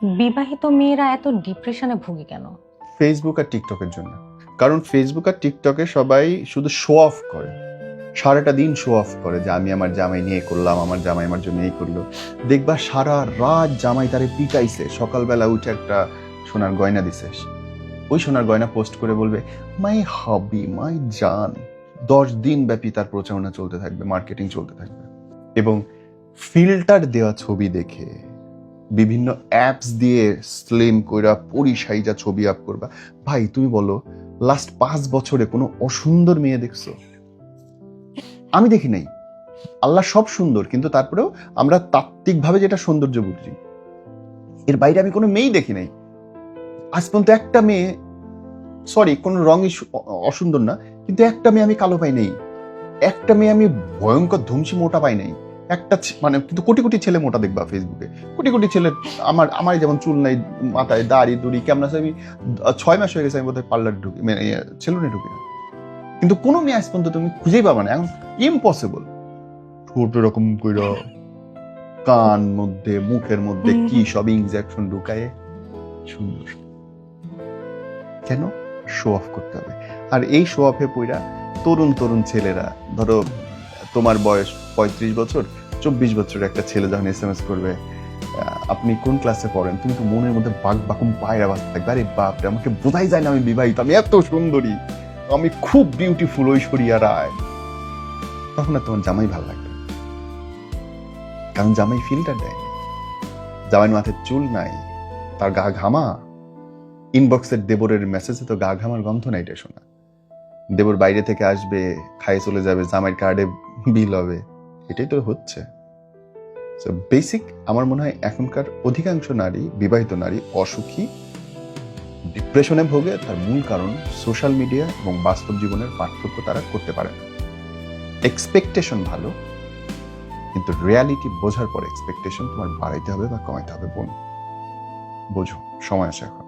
বিবাহিত মেয়েরা এত ডিপ্রেশনে ভুগে কেন? ফেসবুক আর টিকটকের জন্য। কারণ ফেসবুক আর টিকটকে সবাই শুধু শো অফ করে, সারাটা দিন শো অফ করে যে আমি আমার জামাই নিয়ে করলাম, আমার জামাই আমার জন্য এই করলো। দেখবা সারা রাত জামাই তারে পিটাইছে, সকালবেলা উঠে একটা সোনার গয়না দিছে, ওই সোনার গয়না পোস্ট করে বলবে মাই হবি, মাই জান। 10 দিন ব্যাপী তার প্রচারণা চলতে থাকবে, মার্কেটিং চলতে থাকবে। এবং ফিল্টার দেওয়া ছবি দেখে, বিভিন্ন অ্যাপস দিয়ে স্লিম কইরা পরিসাইজা ছবি আপ করবা। ভাই তুমি বলো, লাস্ট 5 বছরে কোনো অসুন্দর মেয়ে দেখছো? আমি দেখি নাই। আল্লাহ সব সুন্দর, কিন্তু তারপরেও আমরা তাত্ত্বিকভাবে যেটা সৌন্দর্য বুঝি, এর বাইরে আমি কোনো মেয়েই দেখি নাই আজ পর্যন্ত। একটা মেয়ে, সরি কোনো রঙই অসুন্দর না, কিন্তু একটা মেয়ে আমি কালো পাই নাই, একটা মেয়ে আমি ভয়ঙ্কর ধুমসি মোটা পাই নাই। একটা মানে কিন্তু কোটি কোটি ছেলে মোটা দেখবা ফেসবুকে, কোটি কোটি ছেলে। আমার যেমন চুল নাই, মাথায় দাড়ি দুড়ি কেমন আছে, আমি 6 মাস হয়ে গেছে আমি বোধহয় পার্লার ঢুকি, সেলুনে ঢুকি না। কিন্তু কোনো মেয়ে আজ পর্যন্ত তুমি খুঁজেই পাবা না, এখন ইম্পসিবল। ছোট রকম কইরা কান মধ্যে মুখের মধ্যে কি সব ইনজেকশন ঢুকায় সুন্দর। কেন? শো অফ করতে হবে। আর এই শো অফে পইরা তরুণ তরুণ ছেলেরা, ধরো তোমার বয়স 35 বছর, 24 বছরের একটা ছেলে যখন SMS করবে আপনি কোন ক্লাসে পড়েন, তুমি তো মনের মধ্যে বাকুম পায়রা বাজতে থাকবে, আরে বাপরে আমাকে বোঝাই যায় না আমি বিবাহিত, আমি এত সুন্দরী, আমি খুব বিউটিফুল ঐশ্বরিয়া রায়। তখন আর তোমার জামাই ভালো লাগবে, কারণ জামাই ফিল্টার দেয়, জামাইয়ের মাথায় চুল নাই, তার গা ঘামা। ইনবক্সের দেবরের মেসেজে তো গা ঘামার গন্ধ নাই রে শোনা। দেবর বাইরে থেকে আসবে, খাইয়ে চলে যাবে, জামাইয়ের কার্ডে বিল হবে, এটাই তো হচ্ছে। সো বেসিক আমার মনে হয় এখনকার অধিকাংশ নারী, বিবাহিত নারী অসুখী, ডিপ্রেশনে ভোগে। তার মূল কারণ সোশ্যাল মিডিয়া এবং বাস্তব জীবনের পার্থক্য তারা করতে পারে না। এক্সপেকটেশন ভালো, কিন্তু রিয়ালিটি বোঝার পর এক্সপেকটেশন তোমার বাড়াইতে হবে বা কমাইতে হবে। বোঝো, সময় আছে এখন।